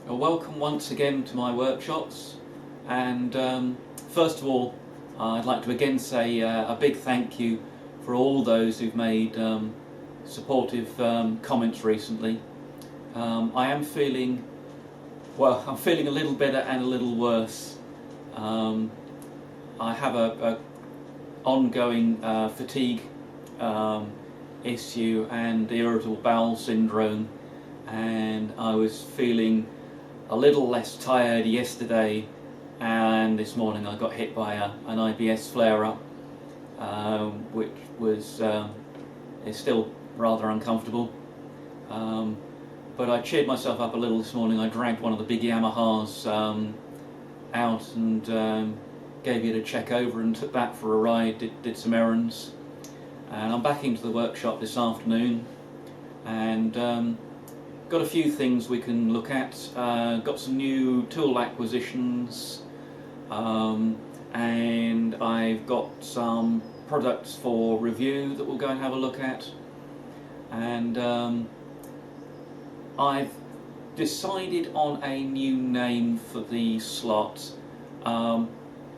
Welcome once again to my workshops, and first of all I'd like to again say a big thank you for all those who've made supportive comments recently. I am feeling, I'm feeling a little better and a little worse. I have a ongoing fatigue issue and irritable bowel syndrome, and I was feeling a little less tired yesterday, and this morning I got hit by an IBS flare-up, which was is still rather uncomfortable. But I cheered myself up a little this morning. I dragged one of the big Yamahas out and gave it a check over and took that for a ride, did some errands. And I'm back into the workshop this afternoon, and got a few things we can look at. Got some new tool acquisitions, and I've got some products for review that we'll go and have a look at. And I've decided on a new name for the slot. I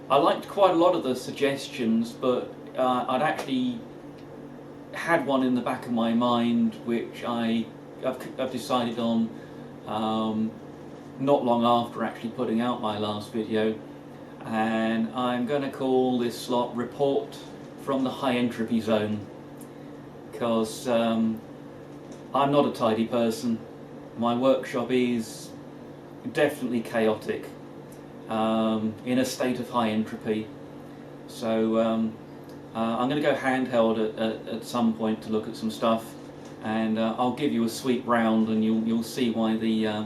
liked quite a lot of the suggestions, but I'd actually had one in the back of my mind which I've decided on not long after actually putting out my last video, and I'm going to call this slot Report from the High Entropy Zone, because I'm not a tidy person. My workshop is definitely chaotic, in a state of high entropy. So I'm going to go handheld at some point to look at some stuff, and I'll give you a sweep round, and you'll see why the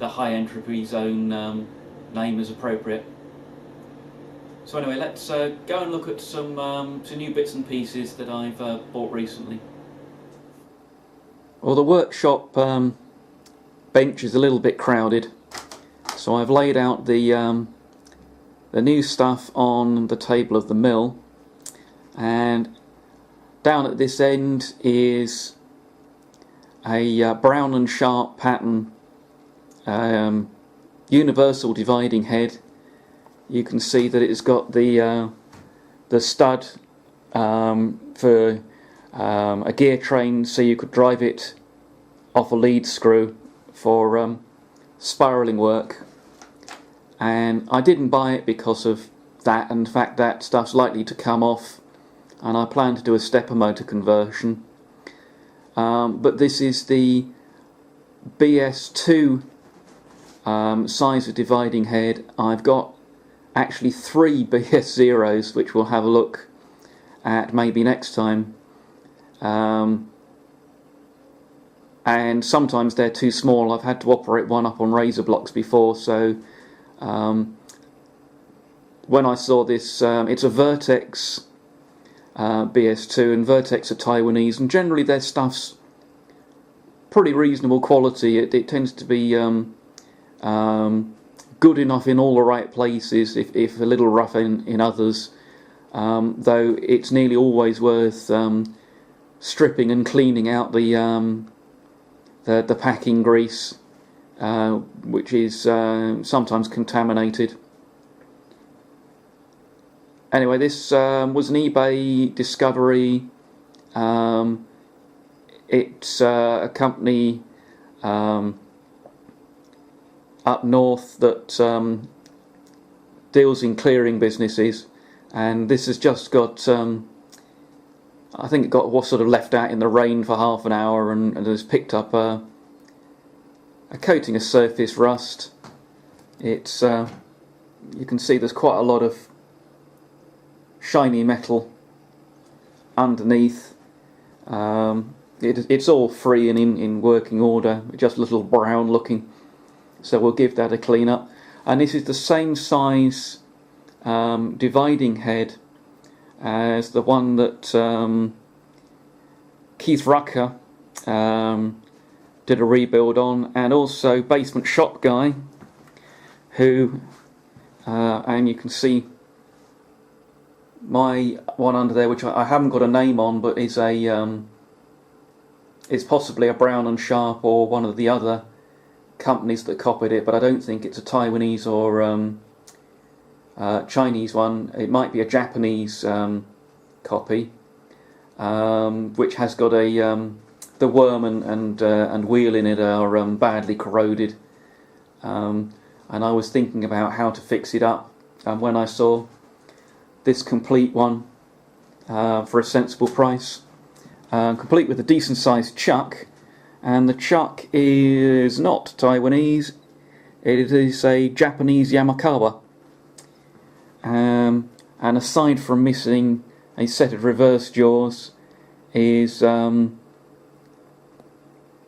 high entropy zone name is appropriate. So anyway, let's go and look at some new bits and pieces that I've bought recently. Well, the workshop bench is a little bit crowded, so I've laid out the new stuff on the table of the mill, and down at this end is a brown and sharp pattern universal dividing head. You can see that it's got the stud for a gear train, so you could drive it off a lead screw for spiralling work. And I didn't buy it because of that, and in fact that stuff's likely to come off, and I plan to do a stepper motor conversion. But this is the BS2 size of dividing head. I've got actually 3 BS0s, which we'll have a look at maybe next time. And sometimes they're too small. I've had to operate one up on razor blocks before, so when I saw this, it's a Vertex BS2, and Vertex are Taiwanese, and generally their stuff's pretty reasonable quality. It tends to be good enough in all the right places, if a little rough in others, though it's nearly always worth stripping and cleaning out the packing grease, which is sometimes contaminated. Anyway, this was an eBay discovery. It's a company up north that deals in clearing businesses, and this has just got I think it got sort of left out in the rain for half an hour, and has picked up a coating of surface rust. It's you can see there's quite a lot of shiny metal underneath. It's all free and in working order, just a little brown looking, so we'll give that a clean up. And this is the same size dividing head as the one that Keith Rucker did a rebuild on, and also Basement Shop Guy, who and you can see my one under there, which I haven't got a name on, but is it's possibly a brown and sharp or one of the other companies that copied it, but I don't think it's a Taiwanese or Chinese one. It might be a Japanese copy, which has got a the worm and wheel in it are badly corroded, and I was thinking about how to fix it up, and when I saw this complete one for a sensible price, complete with a decent sized chuck, and the chuck is not Taiwanese, it is a Japanese Yamakawa, and aside from missing a set of reverse jaws, is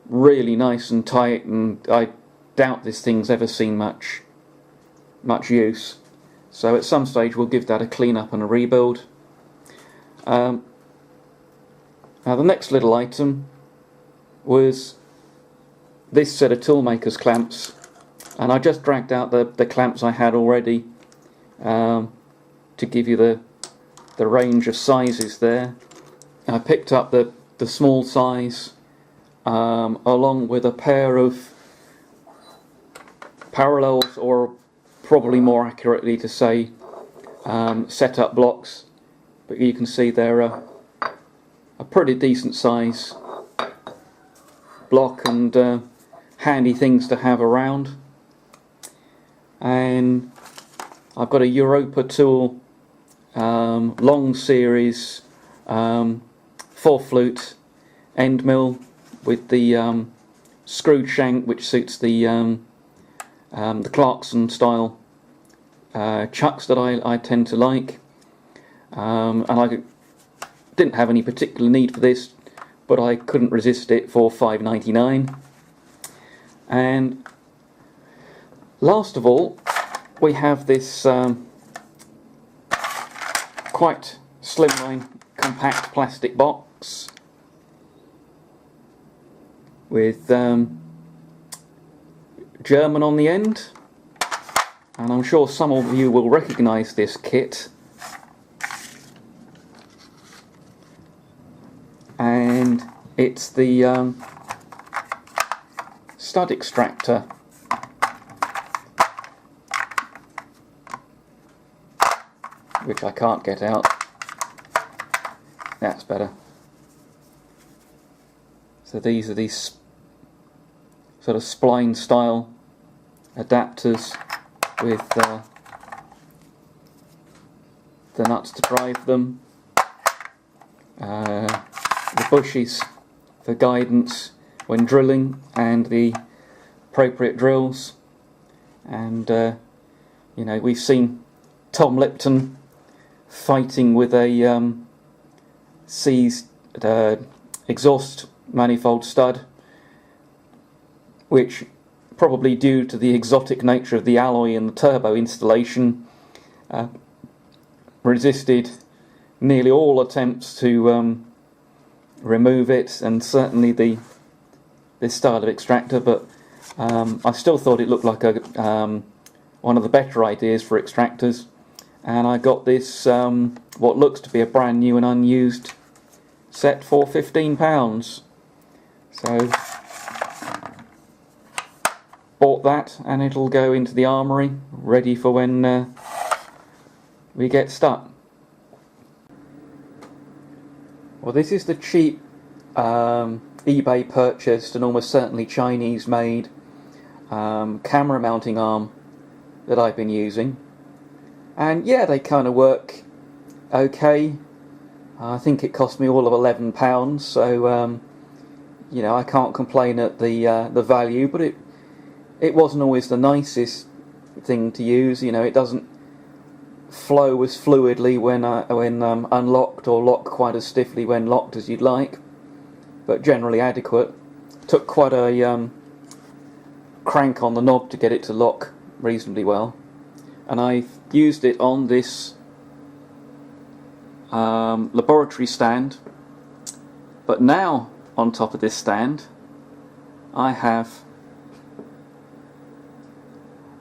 really nice and tight, and I doubt this thing's ever seen much use. So at some stage we'll give that a clean up and a rebuild. Now the next little item was this set of toolmaker's clamps, and I just dragged out the clamps I had already to give you the range of sizes there. I picked up the small size along with a pair of parallels, or probably more accurately to say set-up blocks, but you can see they're a pretty decent size block and handy things to have around. And I've got a Europa tool long series 4-flute end mill with the screwed shank, which suits the Clarkson style chucks that I tend to like, and I didn't have any particular need for this, but I couldn't resist it for $5.99. And last of all, we have this quite slimline compact plastic box with German on the end, and I'm sure some of you will recognise this kit. And it's the stud extractor, which I can't get out. That's better. So these are these sort of spline style adapters with the nuts to drive them, the bushes for guidance when drilling, and the appropriate drills. And you know, we've seen Tom Lipton fighting with a seized exhaust manifold stud, which, probably due to the exotic nature of the alloy and the turbo installation, resisted nearly all attempts to remove it, and certainly this style of extractor. But I still thought it looked like one of the better ideas for extractors, and I got this what looks to be a brand new and unused set for £15. So bought that, and it'll go into the armoury ready for when we get stuck. Well, this is the cheap eBay purchased and almost certainly Chinese made camera mounting arm that I've been using, and yeah, they kind of work okay. I think it cost me all of £11, so you know, I can't complain at the value, but it wasn't always the nicest thing to use. You know, it doesn't flow as fluidly when unlocked, or lock quite as stiffly when locked as you'd like, but generally adequate. Took quite a crank on the knob to get it to lock reasonably well, and I've used it on this laboratory stand. But now on top of this stand I have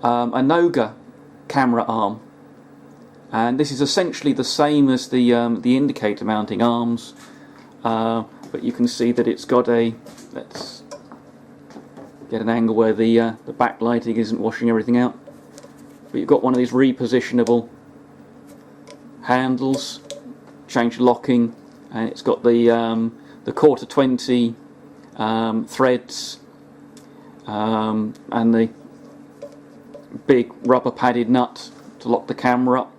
a Noga camera arm, and this is essentially the same as the indicator mounting arms, but you can see that it's got a, let's get an angle where the backlighting isn't washing everything out. But you've got one of these repositionable handles, change locking, and it's got the quarter 20 threads and the big rubber padded nut to lock the camera up.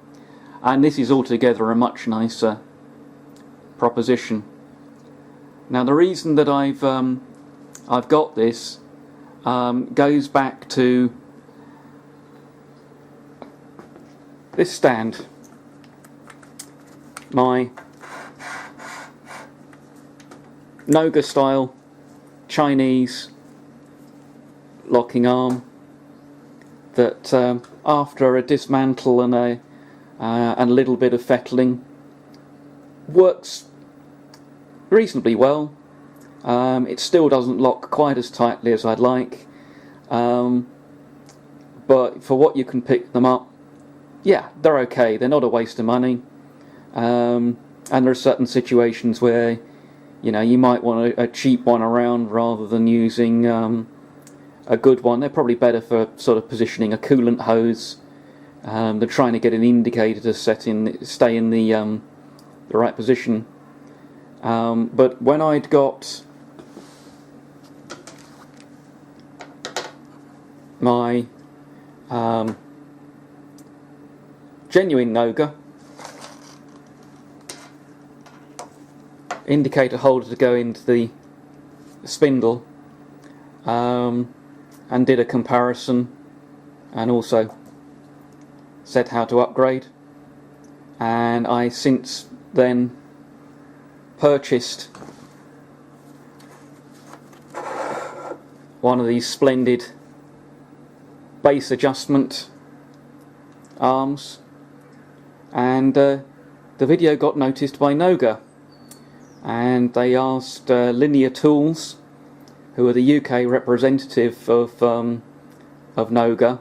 And this is altogether a much nicer proposition. Now the reason that I've got this goes back to this stand, my Noga style Chinese locking arm that after a dismantle and a little bit of fettling works reasonably well. It still doesn't lock quite as tightly as I'd like, but for what you can pick them up, yeah, they're okay. They're not a waste of money, and there are certain situations where you might want a cheap one around rather than using a good one. They're probably better for sort of positioning a coolant hose than trying to get an indicator to stay in the right position. But when I'd got my genuine Noga indicator holder to go into the spindle, and did a comparison and also said how to upgrade, and I since then purchased one of these splendid base adjustment arms, and the video got noticed by Noga, and they asked Linear Tools, who are the UK representative of Noga,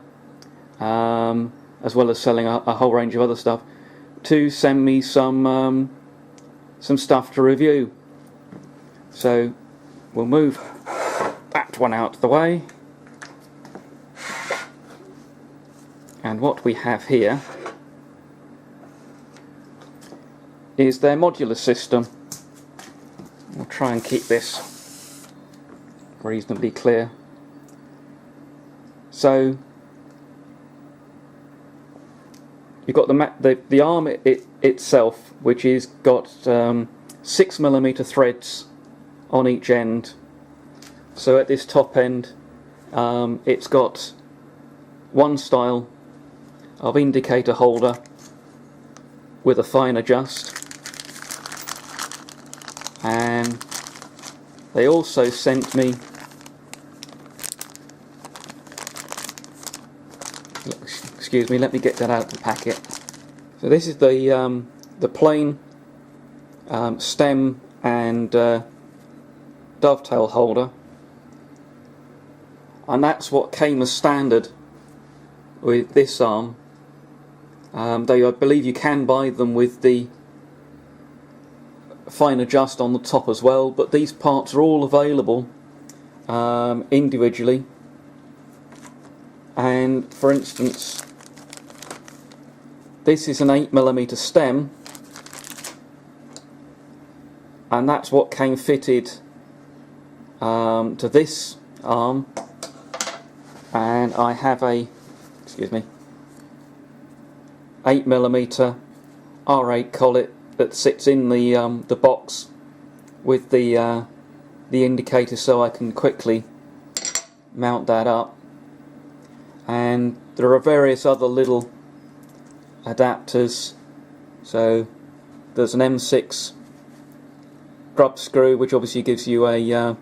as well as selling a whole range of other stuff, to send me some stuff to review. So we'll move that one out of the way, and what we have here is their modular system. We'll try and keep this reasonably clear. So you've got the arm itself, which is got 6mm threads on each end. So at this top end, it's got one style of indicator holder with a fine adjust, and they also sent me excuse me, let me get that out of the packet. So this is the plain stem and dovetail holder, and that's what came as standard with this arm. Though I believe you can buy them with the fine adjust on the top as well, but these parts are all available individually. And for instance, this is an 8mm stem, and that's what came fitted to this arm. And I have a 8mm R8 collet that sits in the box with the indicator, so I can quickly mount that up. And there are various other little adapters. So there's an M6 grub screw, which obviously gives you a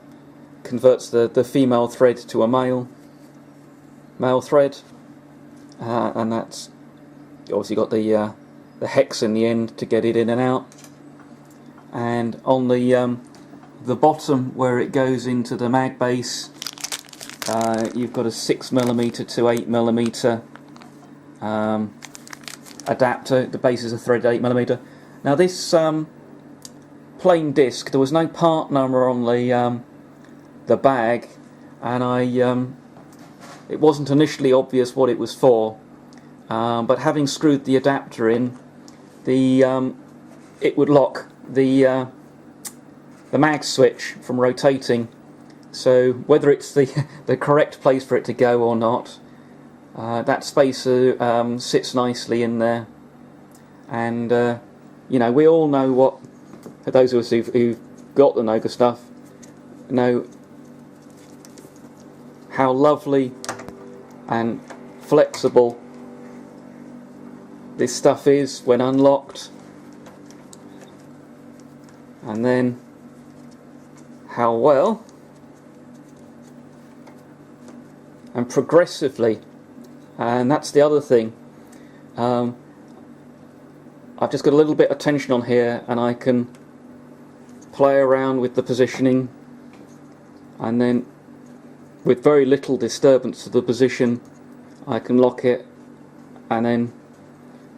converts the female thread to a male thread, and that's obviously got the hex in the end to get it in and out. And on the bottom where it goes into the mag base, you've got a 6mm to 8mm adapter. The base is a threaded 8mm. Now this plain disc, there was no part number on the bag, and it wasn't initially obvious what it was for, but having screwed the adapter in, it would lock the mag switch from rotating. So whether it's the correct place for it to go or not, that spacer sits nicely in there. And you know, we all know what, for those of us who've got the Noga stuff, know how lovely and flexible this stuff is when unlocked, and then how well and progressively, and that's the other thing. I've just got a little bit of tension on here, and I can play around with the positioning, and then with very little disturbance to the position I can lock it and then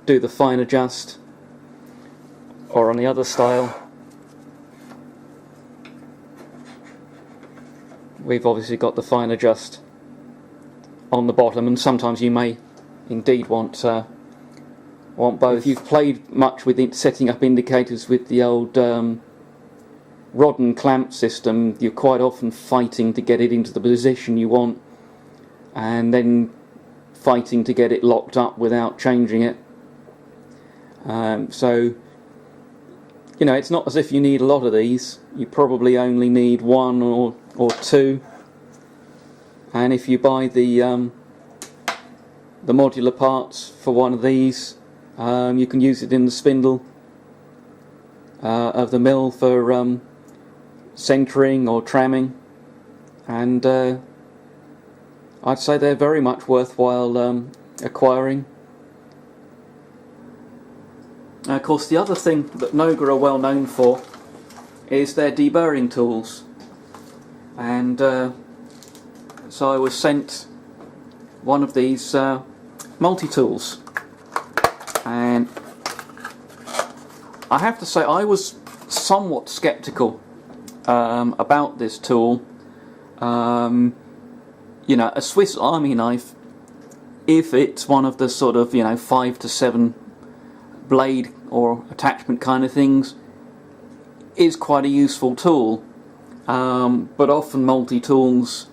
do the fine adjust. Or on the other style, we've obviously got the fine adjust on the bottom, and sometimes you may indeed want both. If you've played much with setting up indicators with the old rod and clamp system, you're quite often fighting to get it into the position you want, and then fighting to get it locked up without changing it. So, you know, it's not as if you need a lot of these. You probably only need one or two. And if you buy the modular parts for one of these, you can use it in the spindle of the mill for centering or tramming, and I'd say they're very much worthwhile acquiring. Of course, the other thing that Noga are well known for is their deburring tools, and so I was sent one of these multi-tools, and I have to say I was somewhat sceptical about this tool. You know, a Swiss Army knife, if it's one of the sort of, you know, 5 to 7 blade or attachment kind of things, is quite a useful tool, but often multi-tools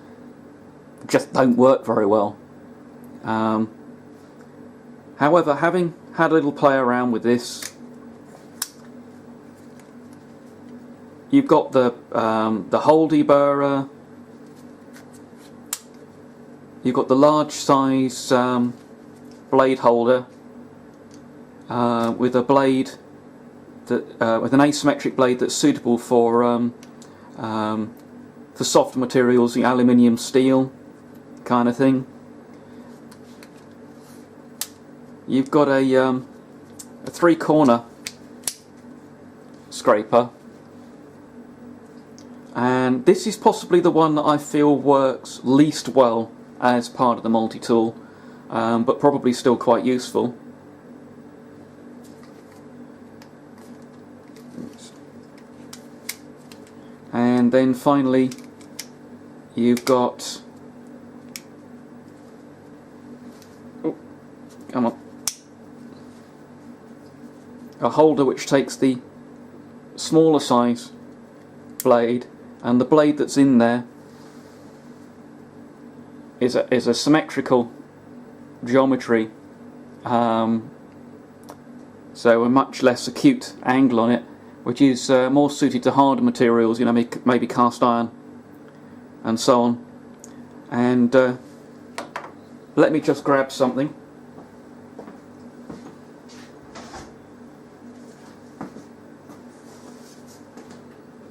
just don't work very well. However, having had a little play around with this, you've got the hole deburrer, you've got the large size blade holder with a blade that with an asymmetric blade that's suitable for softer materials, the aluminium, steel kind of thing. You've got a 3-corner scraper, and this is possibly the one that I feel works least well as part of the multi-tool, but probably still quite useful. And then finally you've got, oh, come on, a holder which takes the smaller size blade, and the blade that's in there is a symmetrical geometry, so a much less acute angle on it, which is more suited to harder materials, you know, maybe cast iron and so on. And let me just grab something.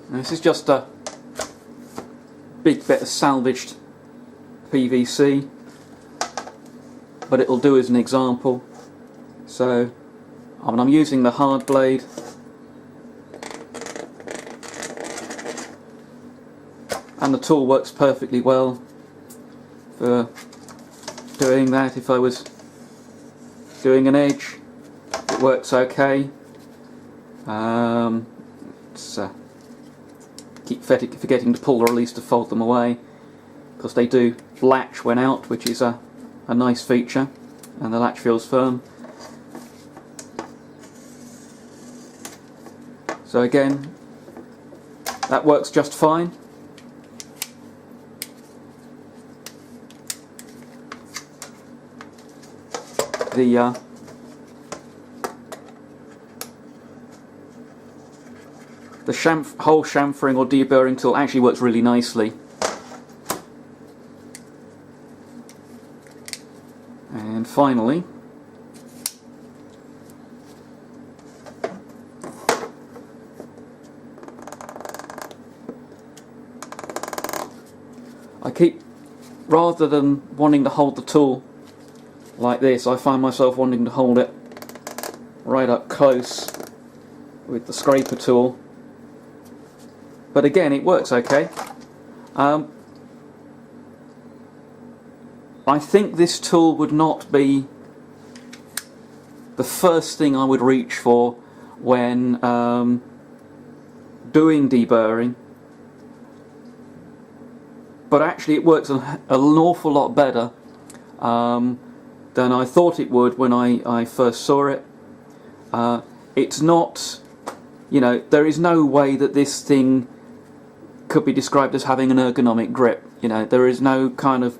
This is just a big bit of salvaged PVC, but it'll do as an example. So I'm using the hard blade, and the tool works perfectly well for doing that. If I was doing an edge, it works okay. Keep forgetting to pull the release to fold them away. because they do latch when out, which is a nice feature, and the latch feels firm. So again, that works just fine. The whole chamfering or deburring tool actually works really nicely. And finally, I keep, rather than wanting to hold the tool like this, I find myself wanting to hold it right up close with the scraper tool. But again, it works okay. I think this tool would not be the first thing I would reach for when doing deburring, but actually it works an awful lot better than I thought it would when I first saw it. It's not, you know, there is no way that this thing could be described as having an ergonomic grip. You know, there is no kind of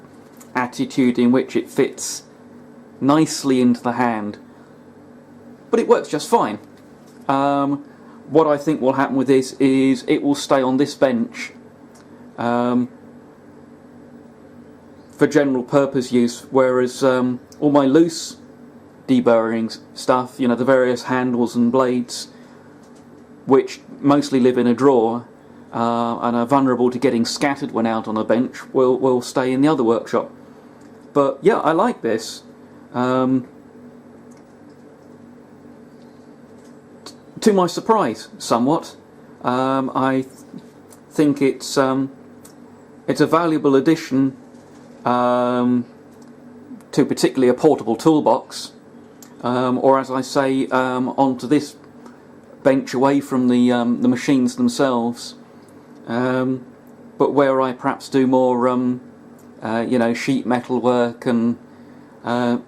attitude in which it fits nicely into the hand, but it works just fine. What I think will happen with this is it will stay on this bench for general purpose use, whereas all my loose deburring stuff, you know, the various handles and blades, which mostly live in a drawer and are vulnerable to getting scattered when out on a bench, will stay in the other workshop. But yeah, I like this. To my surprise, somewhat, I think it's a valuable addition to particularly a portable toolbox, or as I say, onto this bench away from the machines themselves, but where I perhaps do more you know, sheet metal work and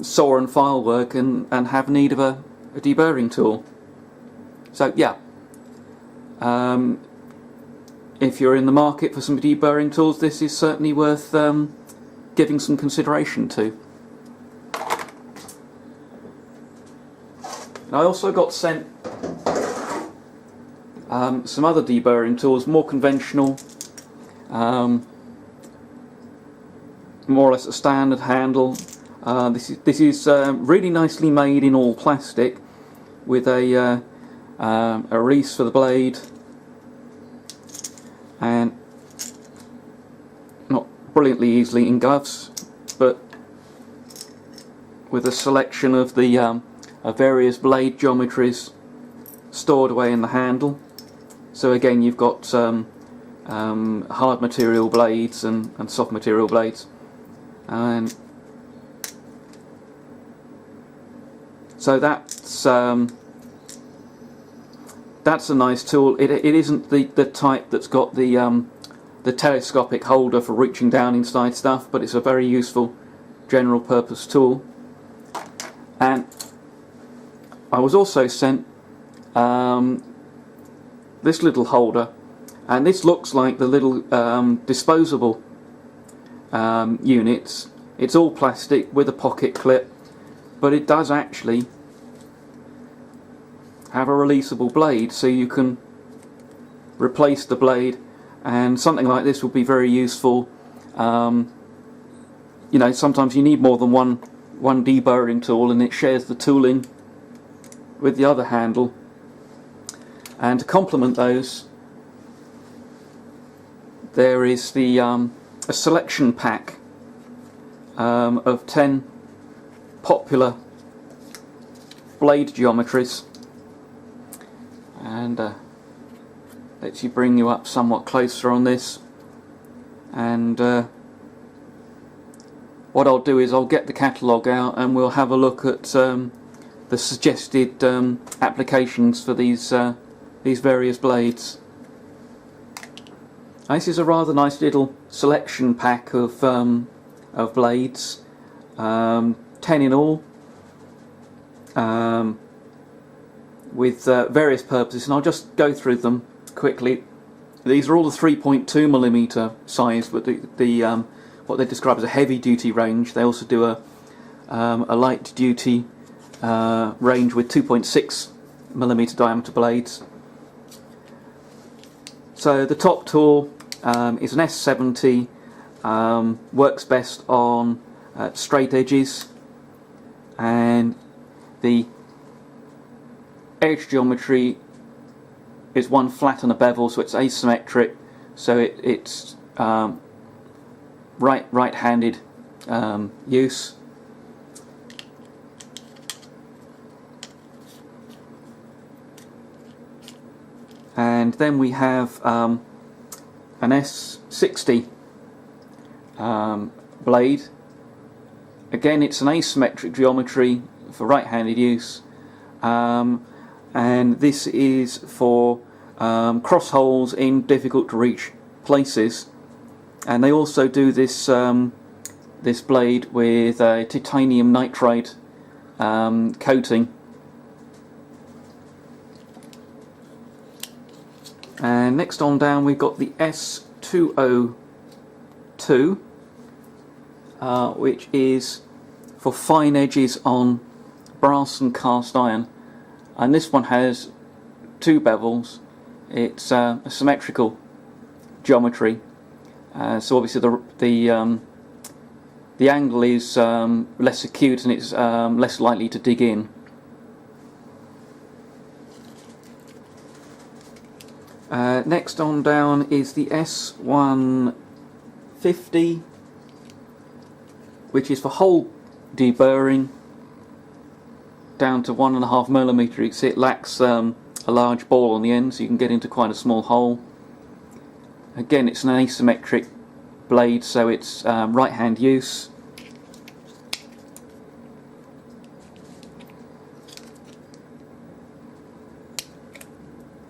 saw and file work, and have need of a deburring tool. So yeah, if you're in the market for some deburring tools, this is certainly worth giving some consideration to. And I also got sent some other deburring tools, more conventional, more or less a standard handle. This is really nicely made in all plastic, with a release for the blade, and not brilliantly easily in gloves, but with a selection of the of various blade geometries stored away in the handle. So again, you've got hard material blades and soft material blades, and so that's a nice tool. It isn't the type that's got the telescopic holder for reaching down inside stuff, but it's a very useful general purpose tool. And I was also sent this little holder, and this looks like the little disposable units. It's all plastic with a pocket clip, but it does actually have a releasable blade, so you can replace the blade, and something like this would be very useful. You know, sometimes you need more than one deburring tool, and it shares the tooling with the other handle. And to complement those, there is the a selection pack of 10 popular blade geometries, and lets you bring you up somewhat closer on this. And what I'll do is I'll get the catalogue out, and we'll have a look at the suggested applications for these various blades. This is a rather nice little selection pack of blades, 10 in all, with various purposes, and I'll just go through them quickly. These are all the 3.2mm size, but the what they describe as a heavy duty range. They also do a light duty range with 2.6mm diameter blades. So the top tool is an S70, works best on straight edges, and the edge geometry is one flat and a bevel, so it's asymmetric, so it's right-handed use. And then we have an S60 blade. Again, it's an asymmetric geometry for right-handed use, and this is for cross holes in difficult to reach places. And they also do this this blade with a titanium nitride coating. And next on down we've got the S202, which is for fine edges on brass and cast iron, and this one has two bevels. It's a symmetrical geometry, so obviously the angle is less acute and it's less likely to dig in. Next on down is the S150, which is for hole deburring down to 1.5mm. It lacks a large ball on the end, so you can get into quite a small hole. Again, it's an asymmetric blade, so it's right hand use.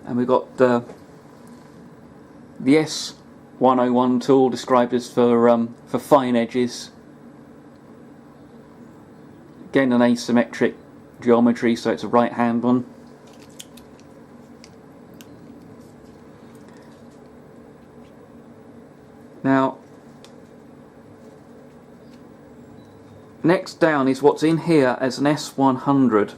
And we've got the S101 tool, described as for fine edges. Again, an asymmetric geometry, so it's a right hand one. Now, next down is what's in here as an S100.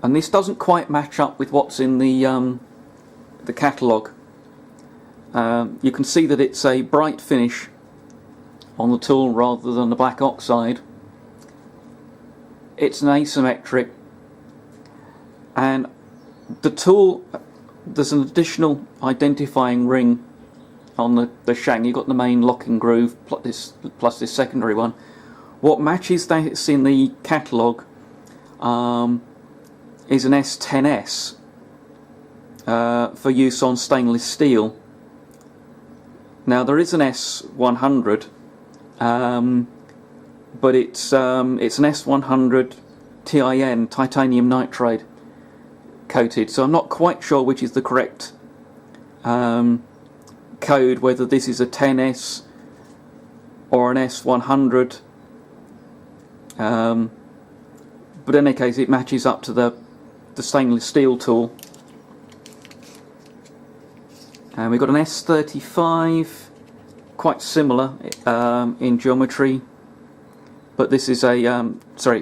And this doesn't quite match up with what's in the catalogue. You can see that it's a bright finish on the tool rather than the black oxide. It's an asymmetric, and the tool, there's an additional identifying ring on the shank. You've got the main locking groove plus this secondary one. What matches that's in the catalogue is an S10S for use on stainless steel. Now there is an S100, but it's an S100 TIN, titanium nitride coated, so I'm not quite sure which is the correct code, whether this is a 10S or an S100, but in any case it matches up to the stainless steel tool. And we've got an S35, quite similar in geometry, but this is a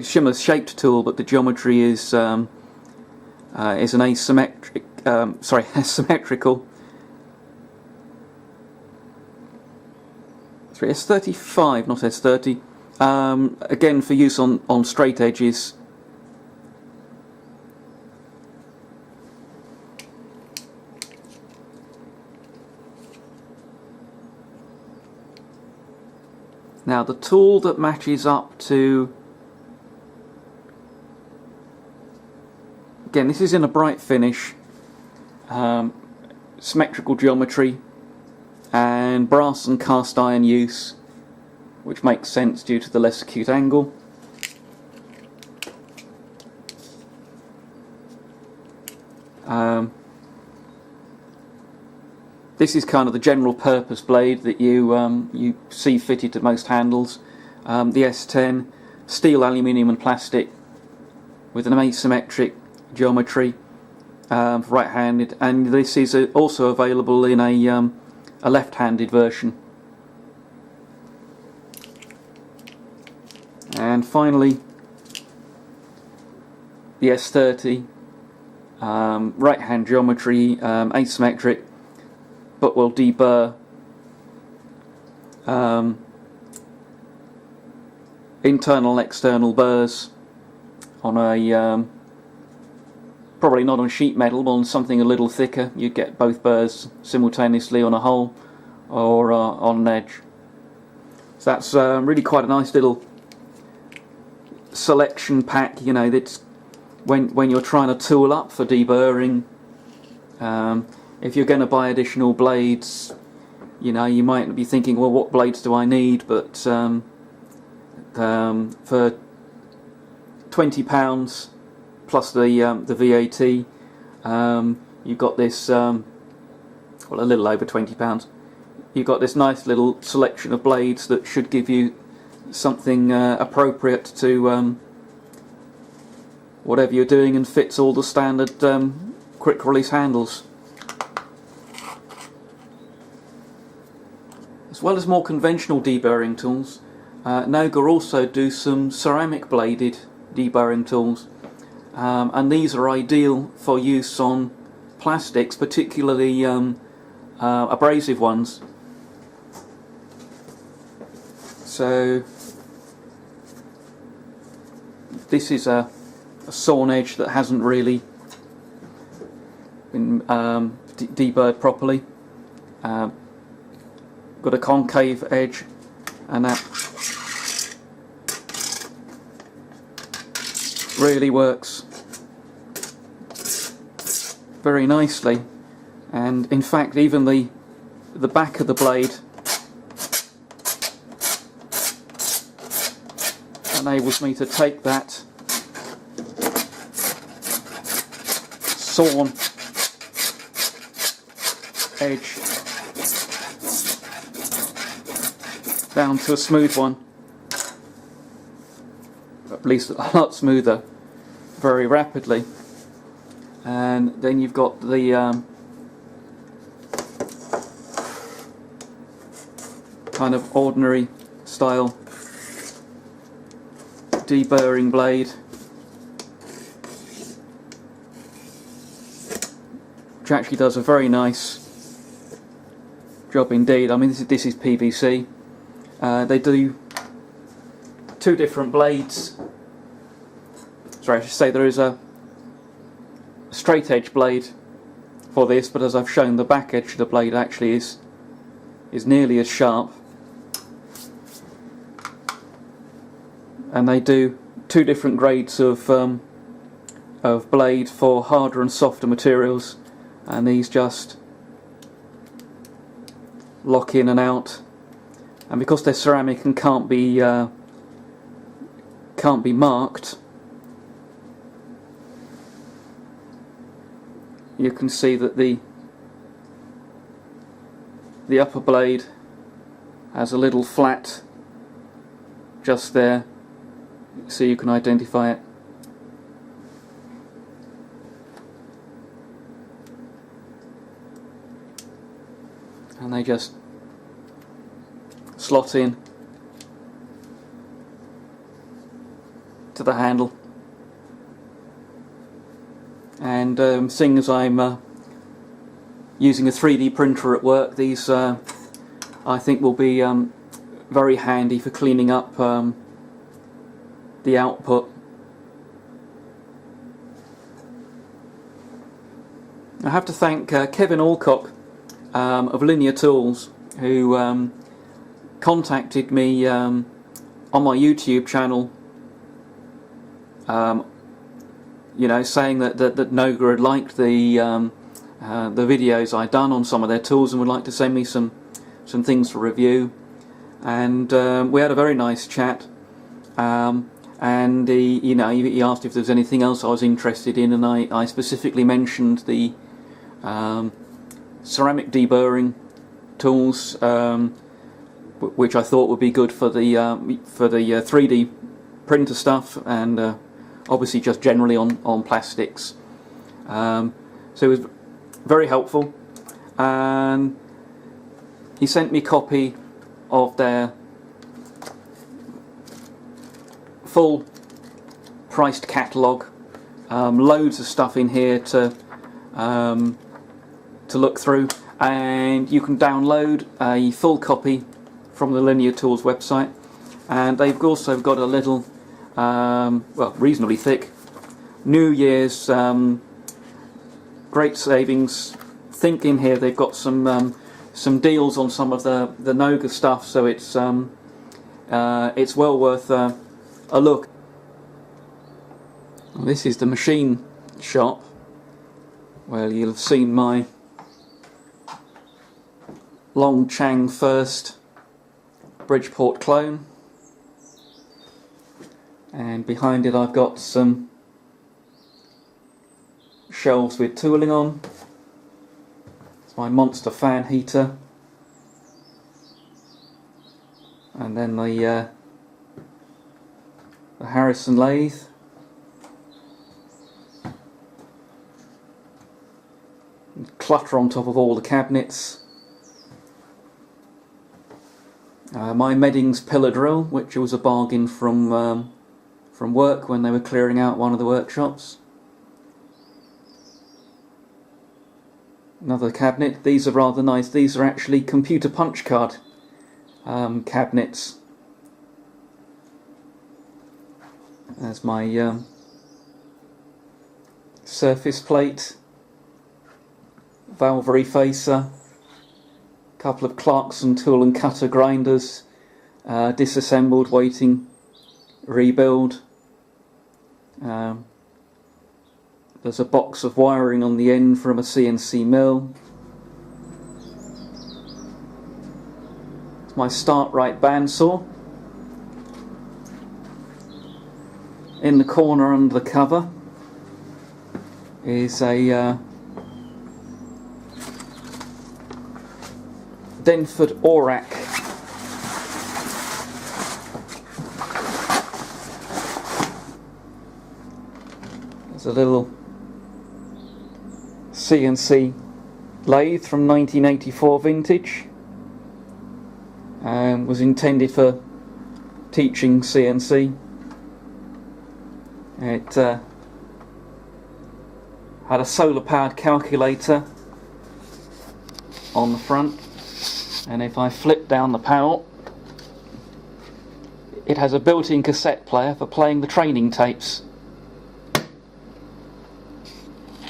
shimmer shaped tool, but the geometry is an asymmetric, asymmetrical. Sorry, S35, not S30. Again, for use on straight edges. Now the tool that matches up to, again this is in a bright finish, symmetrical geometry and brass and cast iron use, which makes sense due to the less acute angle. This is kind of the general purpose blade that you see fitted to most handles. The S10, steel, aluminium and plastic with an asymmetric geometry, right-handed, and this is also available in a left-handed version. And finally, the S30, right-hand geometry, asymmetric, but will deburr internal and external burrs on a probably not on sheet metal, but on something a little thicker. You get both burrs simultaneously on a hole or on an edge. So that's really quite a nice little selection pack. You know, that's when you're trying to tool up for deburring. If you're going to buy additional blades, you know, you might be thinking, well, what blades do I need? But for £20 plus the VAT, you've got this, well, a little over £20. You've got this nice little selection of blades that should give you something appropriate to whatever you're doing, and fits all the standard quick release handles. As well as more conventional deburring tools, Noga also do some ceramic bladed deburring tools, and these are ideal for use on plastics, particularly abrasive ones. So this is a sawn edge that hasn't really been deburred properly. Got a concave edge, and that really works very nicely. And in fact, even the back of the blade enables me to take that sawn edge down to a smooth one, at least a lot smoother, very rapidly. And then you've got the kind of ordinary style deburring blade, which actually does a very nice job indeed. I mean, this is PVC. They do two different blades. Sorry, I should say there is a straight edge blade for this, but as I've shown, the back edge of the blade actually is nearly as sharp. And they do two different grades of blade for harder and softer materials, and these just lock in and out. And because they're ceramic and can't be marked, you can see that the upper blade has a little flat just there, so you can identify it. And they just slot in to the handle. And seeing as I'm using a 3D printer at work, these I think will be very handy for cleaning up the output. I have to thank Kevin Alcock of Linear Tools, who contacted me on my YouTube channel, you know, saying that Noga had liked the videos I'd done on some of their tools and would like to send me some things for review. And we had a very nice chat. and he asked if there was anything else I was interested in, and I specifically mentioned the ceramic deburring tools, which I thought would be good for the 3D printer stuff, and obviously just generally on plastics. So it was very helpful, and he sent me a copy of their full priced catalogue, loads of stuff in here to look through, and you can download a full copy from the Linear Tools website. And they've also got a little, well, reasonably thick New Year's great savings. Think in here they've got some deals on some of the Noga stuff, so it's well worth a look. This is the machine shop. Well, you'll have seen my Long Chang First Bridgeport clone, and behind it I've got some shelves with tooling on. It's my Monster fan heater, and then the Harrison lathe. Clutter on top of all the cabinets. My Meddings pillar drill, which was a bargain from work when they were clearing out one of the workshops. Another cabinet. These are rather nice. These are actually computer punch card cabinets. There's my surface plate, valve refacer, couple of Clarkson tool and cutter grinders, disassembled, waiting rebuild. There's a box of wiring on the end from a CNC mill. It's my Start-Right bandsaw. In the corner under the cover is a Denford Orac there's a little CNC lathe from 1984 vintage, and was intended for teaching CNC. It had a solar powered calculator on the front, and if I flip down the panel, it has a built-in cassette player for playing the training tapes.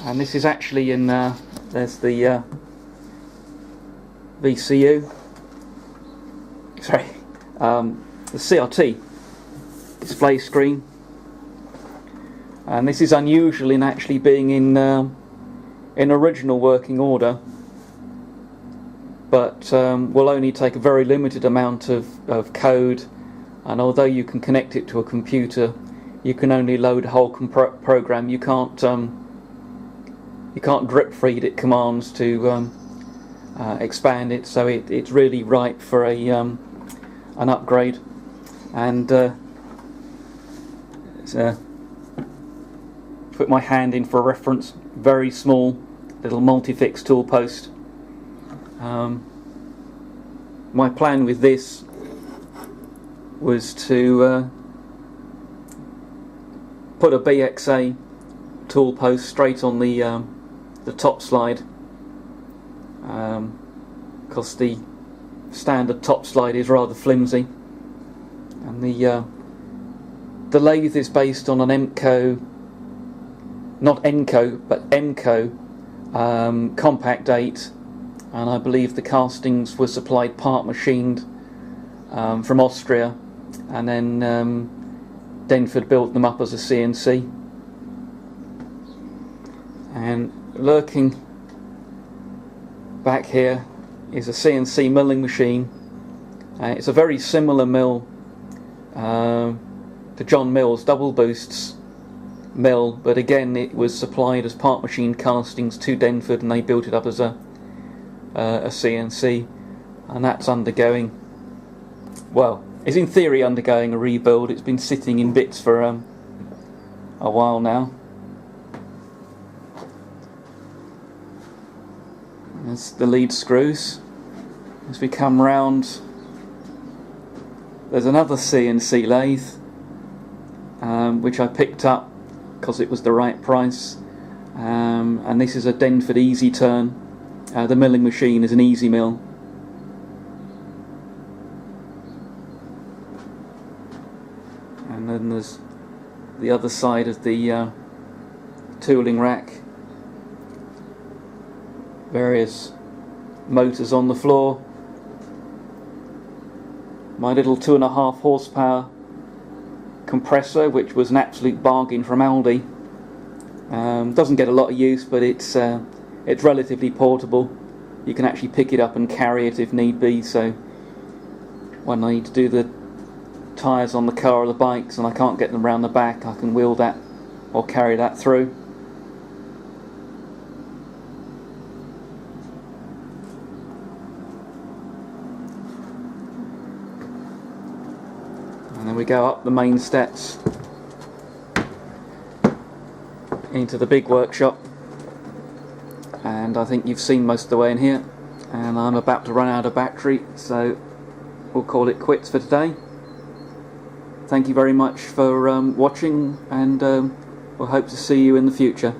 And this is actually in there's the VCU, sorry, the CRT display screen, and this is unusual in actually being in original working order, but will only take a very limited amount of code, and although you can connect it to a computer, you can only load a whole program. You can't drip feed it commands to expand it, so it's really ripe for an upgrade. And put my hand in for reference, very small little multi-fix tool post. My plan with this was to put a BXA tool post straight on the top slide, because the standard top slide is rather flimsy, and the lathe is based on an EMCO, not ENCO but EMCO compact 8, and I believe the castings were supplied part machined from Austria, and then Denford built them up as a CNC. And lurking back here is a CNC milling machine. It's a very similar mill to John Mill's double boosts mill, but again it was supplied as part machine castings to Denford, and they built it up as a CNC, and that's undergoing, well, it's in theory undergoing a rebuild. It's been sitting in bits for a while now. There's the lead screws. As we come round, there's another CNC lathe, which I picked up because it was the right price, and this is a Denford Easy Turn. The milling machine is an easy mill. And then there's the other side of the tooling rack. Various motors on the floor. My little 2.5 horsepower compressor, which was an absolute bargain from Aldi. Doesn't get a lot of use, but it's relatively portable. You can actually pick it up and carry it if need be, so when I need to do the tyres on the car or the bikes and I can't get them round the back, I can wheel that or carry that through. And then we go up the main steps into the big workshop, and I think you've seen most of the way in here, and I'm about to run out of battery, so we'll call it quits for today. Thank you very much for watching, and we'll hope to see you in the future.